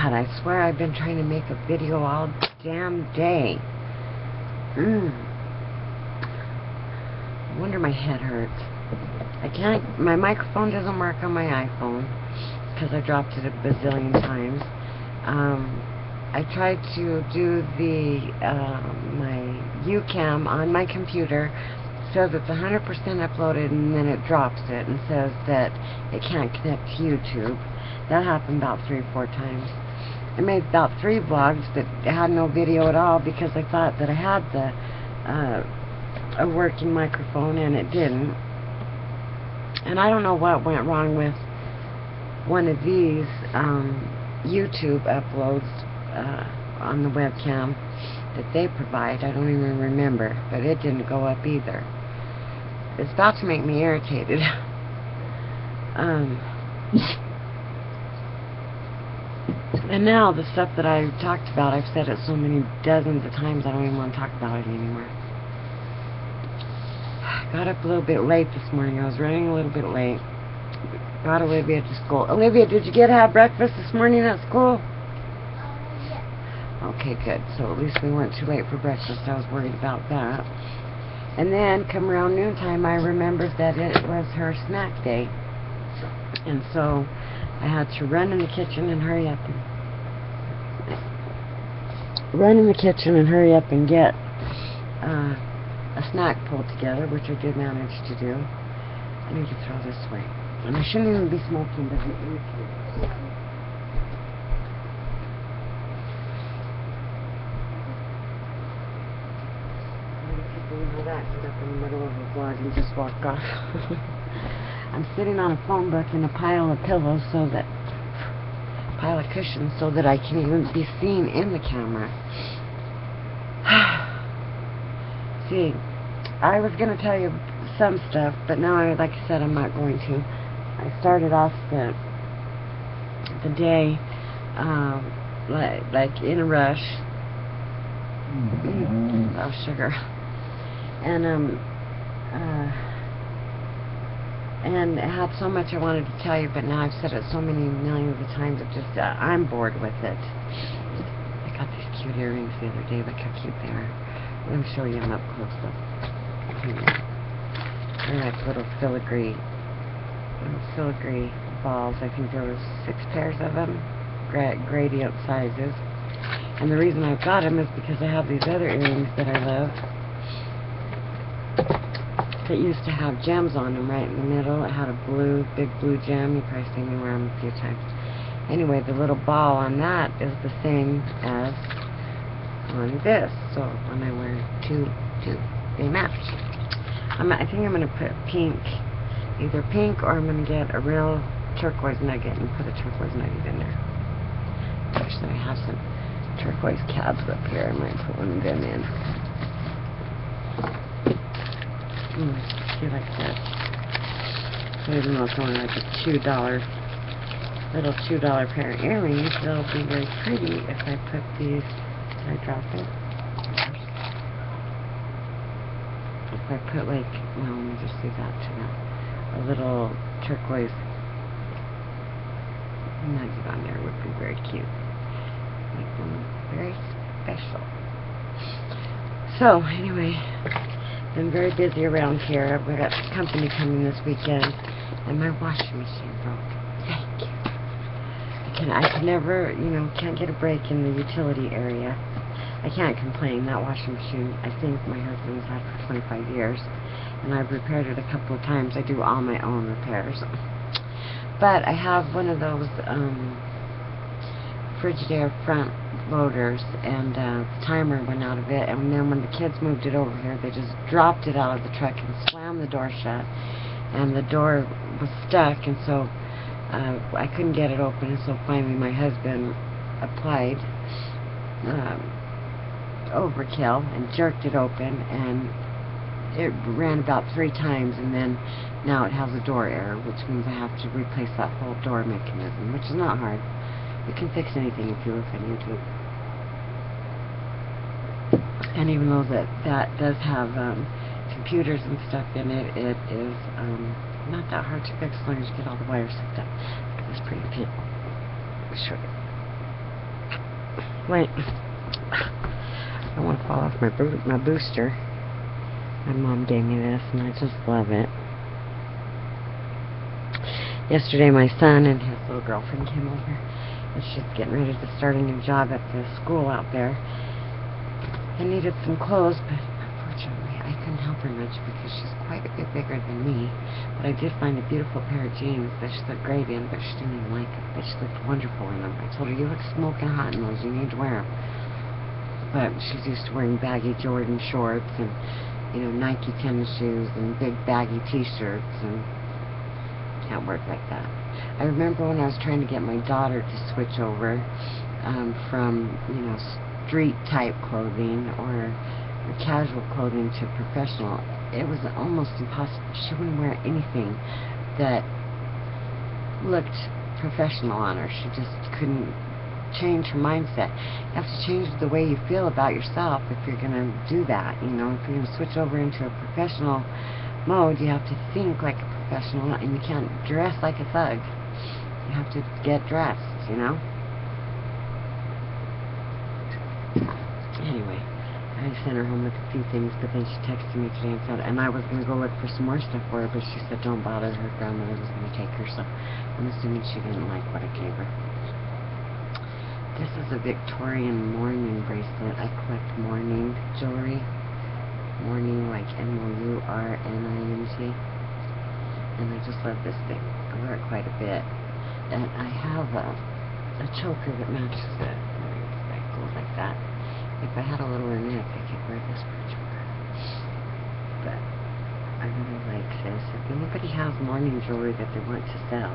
God, I swear I've been trying to make a video all damn day. I wonder my head hurts. I can't, my microphone doesn't work on my iPhone because I dropped it a bazillion times. I tried to do the, my UCam on my computer. It says it's 100% uploaded, and then it drops it and says that it can't connect to YouTube. That happened about 3 or 4 times. I made about 3 vlogs that had no video at all because I thought that I had the a working microphone, and it didn't. And I don't know what went wrong with one of these YouTube uploads on the webcam that they provide. I don't even remember, but it didn't go up either. It's about to make me irritated. And now the stuff that I talked about, I've said it so many dozens of times I don't even want to talk about it anymore. Got up a little bit late this morning. I was running a little bit late. Got Olivia to school. Olivia, did you get to have breakfast this morning at school? Yes. Okay, good. So at least we weren't too late for breakfast. I was worried about that. And then, come around noontime, I remembered that it was her snack day. And so I had to run in the kitchen and hurry up and get a snack pulled together, which I did manage to do. I need to throw this away. And I shouldn't even be smoking, but it irritates. That get up in the middle of a vlog and just walk off. I'm sitting on a phone book in a pile of pillows, pile of cushions, so that I can even be seen in the camera. See, I was going to tell you some stuff, but now, like I said, I'm not going to. I started off the day like in a rush. Oh, sugar. And and I had so much I wanted to tell you, but now I've said it so many millions of times, it just, I'm bored with it. I got these cute earrings the other day. Look how cute they are. Let me show you them up close up. They're like little filigree balls. I think there was 6 pairs of them, gradient sizes. And the reason I've got them is because I have these other earrings that I love that used to have gems on them right in the middle. It had a big blue gem. You probably seen me wear them a few times. Anyway, the little ball on that is the same as on this. So when I wear two, they match. I think I'm going to put pink, either pink or I'm going to get a real turquoise nugget and put a turquoise nugget in there. Gosh, then I have some turquoise cabs up here. I might put one of them in. See, like that. So even though it's only like a little $2 pair of earrings, they'll be very pretty if I put these. Did I drop it? If I put like, well, let me just do that to that. A little turquoise nugget on there would be very cute. Make them very special. So, anyway, been very busy around here. I've got company coming this weekend, and my washing machine broke. Thank you. I can never, can't get a break in the utility area. I can't complain. That washing machine, I think my husband's had for 25 years, and I've repaired it a couple of times. I do all my own repairs. But I have one of those Frigidaire front loaders, and the timer went out of it, and then when the kids moved it over here, they just dropped it out of the truck and slammed the door shut, and the door was stuck, and so I couldn't get it open, and so finally my husband applied overkill and jerked it open, and it ran about 3 times, and then now it has a door error, which means I have to replace that whole door mechanism, which is not hard. You can fix anything if you look on YouTube. And even though that does have computers and stuff in it, it is not that hard to fix as long as you get all the wires hooked up. Look at this pretty pin. I'll show you. Wait. I want to fall off my booster. My mom gave me this, and I just love it. Yesterday, my son and his little girlfriend came over, and she's getting ready to start a new job at the school out there. I needed some clothes, but unfortunately, I couldn't help her much because she's quite a bit bigger than me. But I did find a beautiful pair of jeans that she looked great in, but she didn't even like them. But she looked wonderful in them. I told her, you look smoking hot in those. You need to wear them. But she's used to wearing baggy Jordan shorts and, you know, Nike tennis shoes and big baggy T-shirts, and can't work like that. I remember when I was trying to get my daughter to switch over from, you know, street-type clothing or casual clothing to professional. It was almost impossible. She wouldn't wear anything that looked professional on her. She just couldn't change her mindset. You have to change the way you feel about yourself if you're going to do that. You know, if you're going to switch over into a professional mode, you have to think like a professional, and you can't dress like a thug. You have to get dressed, you know? Anyway, I sent her home with a few things, but then she texted me today and said, and I was going to go look for some more stuff for her, but she said don't bother, her grandmother was going to take her, so I'm assuming she didn't like what I gave her. This is a Victorian mourning bracelet. I collect mourning jewelry. Mourning, like M-O-U-R-N-I-N-G. And I just love this thing. I wear it quite a bit. And I have a choker that matches it. That goes like that. If I had a littler neck, I could wear this for a choker. But I really like this. If anybody has mourning jewelry that they want to sell,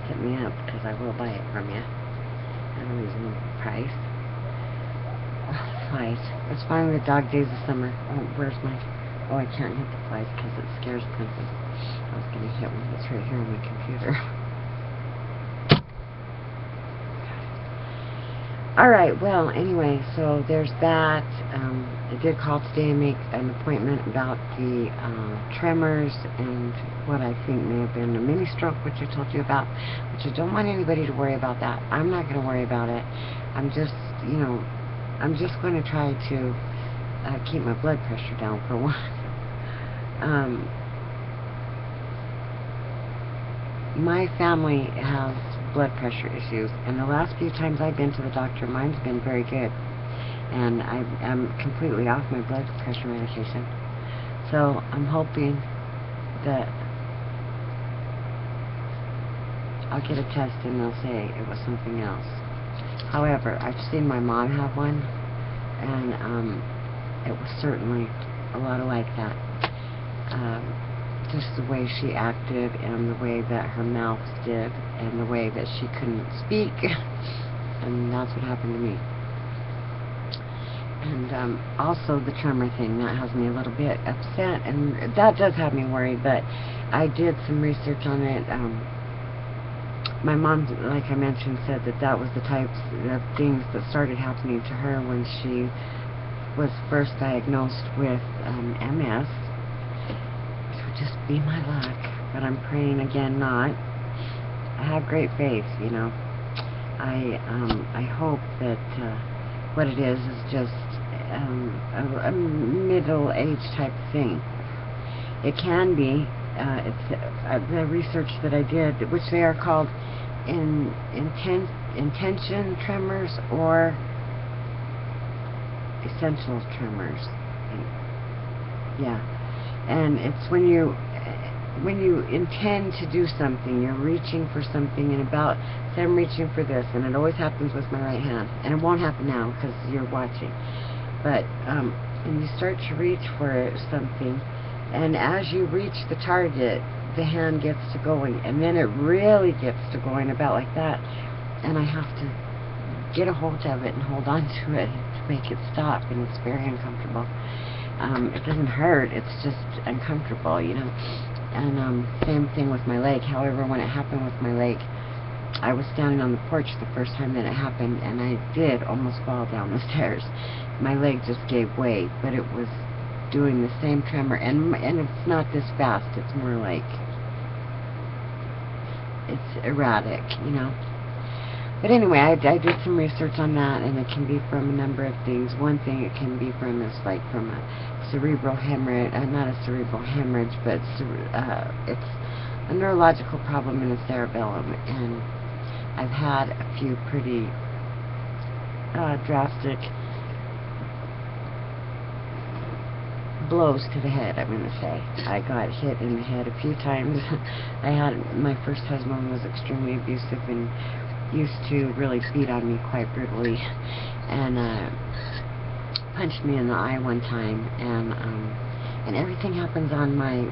hit me up, because I will buy it from you at a reasonable price. Flies. It's finally the dog days of summer. Oh, where's my... Oh, I can't hit the flies because it scares Princess. I was going to hit one that's right here on my computer. Alright, well, anyway, so there's that. I did call today and make an appointment about the tremors and what I think may have been a mini stroke, which I told you about, which I don't want anybody to worry about that. I'm not going to worry about it. I'm just, you know, I'm just going to try to keep my blood pressure down for one. My family has blood pressure issues, and the last few times I've been to the doctor, mine's been very good, and I'm completely off my blood pressure medication. So I'm hoping that I'll get a test and they'll say it was something else. However, I've seen my mom have one, and it was certainly a lot like that. Just the way she acted, and the way that her mouth did, and the way that she couldn't speak, and that's what happened to me. And also the tremor thing, that has me a little bit upset, and that does have me worried, but I did some research on it. My mom, like I mentioned, said that that was the types of things that started happening to her when she was first diagnosed with MS. Just be my luck, but I'm praying again not. I have great faith, you know. I hope that what it is just a middle-aged type thing. It can be. It's the research that I did, which they are called intention tremors or essential tremors. Yeah. And it's when you intend to do something, you're reaching for something, and about, say I'm reaching for this, and it always happens with my right hand, and it won't happen now because you're watching, but when you start to reach for something, and as you reach the target, the hand gets to going, and then it really gets to going about like that, and I have to get a hold of it and hold on to it to make it stop, and it's very uncomfortable. It doesn't hurt, it's just uncomfortable, you know. And same thing with my leg. However, when it happened with my leg, I was standing on the porch the first time that it happened, and I did almost fall down the stairs. My leg just gave way, but it was doing the same tremor, and it's not this fast, it's more like, it's erratic, you know. But anyway, I did some research on that, and it can be from a number of things. One thing it can be from is like from a cerebral hemorrhage, not a cerebral hemorrhage, but it's a neurological problem in the cerebellum, and I've had a few pretty drastic blows to the head, I'm going to say. I got hit in the head a few times. My first husband was extremely abusive and used to really beat on me quite brutally, and punched me in the eye one time, and everything happens on my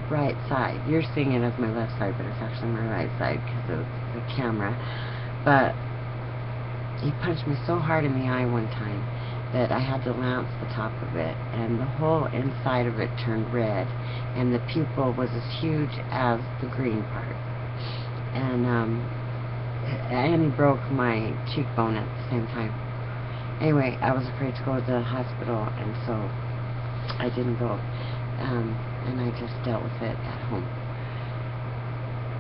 right side. You're seeing it as my left side, but it's actually my right side because of the camera. But he punched me so hard in the eye one time that I had to lance the top of it, and the whole inside of it turned red, and the pupil was as huge as the green part. And he broke my cheekbone at the same time. Anyway, I was afraid to go to the hospital, and so I didn't go. And I just dealt with it at home,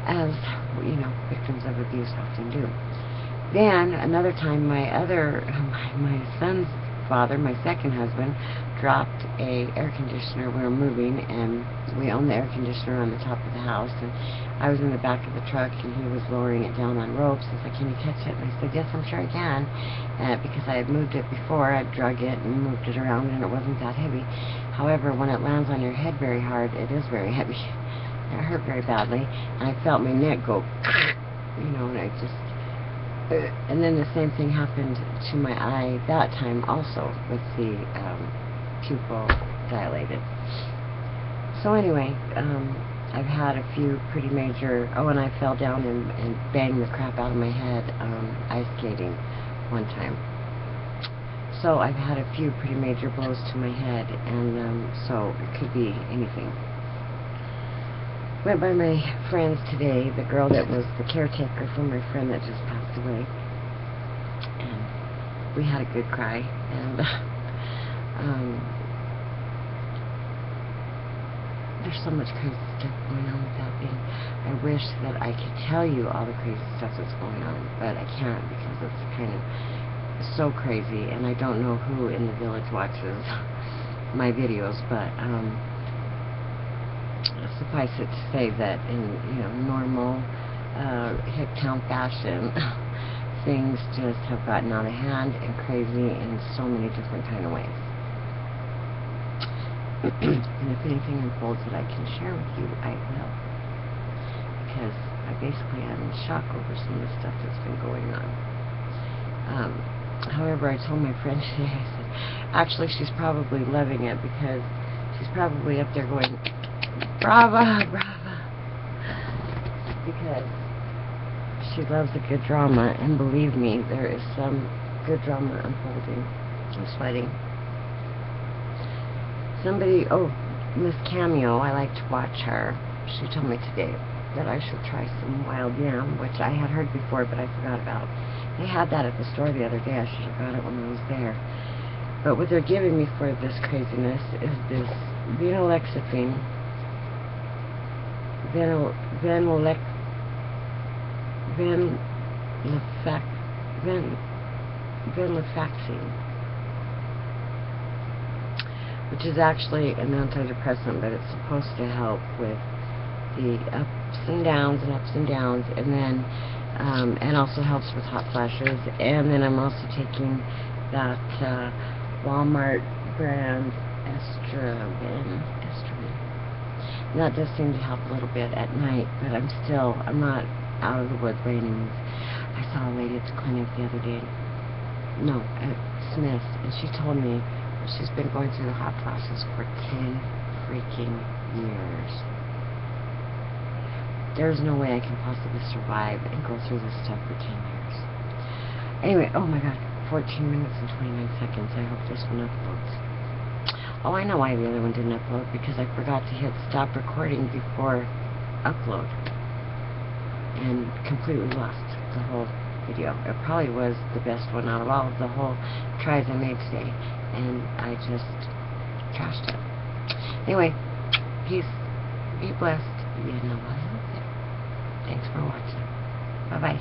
as you know, victims of abuse often do. Then another time, my son's father, my second husband, dropped a air conditioner. We were moving, and we owned the air conditioner on the top of the house, and I was in the back of the truck, and he was lowering it down on ropes. He's like, "Can you catch it?" And I said, "Yes, I'm sure I can," because I had moved it before. I drug it and moved it around, and it wasn't that heavy. However, when it lands on your head very hard, it is very heavy. It hurt very badly, and I felt my neck go, you know, and I just... And then the same thing happened to my eye that time also, with the pupil dilated. So anyway, I've had a few pretty major... Oh, and I fell down and banged the crap out of my head ice skating one time. So I've had a few pretty major blows to my head, and so it could be anything. Went by my friends today, the girl that was the caretaker for my friend that just passed away, and we had a good cry, and there's so much crazy stuff going on with that thing. I wish that I could tell you all the crazy stuff that's going on, but I can't, because it's kind of so crazy, and I don't know who in the village watches my videos, but suffice it to say that in normal hip town fashion, things just have gotten out of hand and crazy in so many different kind of ways. And if anything unfolds that I can share with you, I will, because I basically am in shock over some of the stuff that's been going on. However, I told my friend today, I said, actually, she's probably loving it, because she's probably up there going, "Brava, brava," because she loves a good drama, and believe me, there is some good drama unfolding. I'm sweating. Somebody, Miss Cameo, I like to watch her. She told me today that I should try some wild yam, which I had heard before, but I forgot about. They had that at the store the other day. I should have got it when I was there. But what they're giving me for this craziness is this venlafaxine. Venlafaxine, which is actually an antidepressant, but it's supposed to help with the ups and downs, and then and also helps with hot flashes. And then I'm also taking that Walmart brand estrogen. And that does seem to help a little bit at night, but I'm not out of the woods by any means. I saw a lady at the clinic the other day, at Smith's, and she told me that she's been going through the hot flashes for 10 freaking years. There's no way I can possibly survive and go through this stuff for 10 years. Anyway, oh my god, 14 minutes and 29 seconds. I hope this one uploads. Oh, I know why the other one didn't upload, because I forgot to hit stop recording before upload, and completely lost the whole video. It probably was the best one out of all of the whole tries I made today, and I just trashed it. Anyway, peace, be blessed, you know what? Thanks for watching. Bye-bye.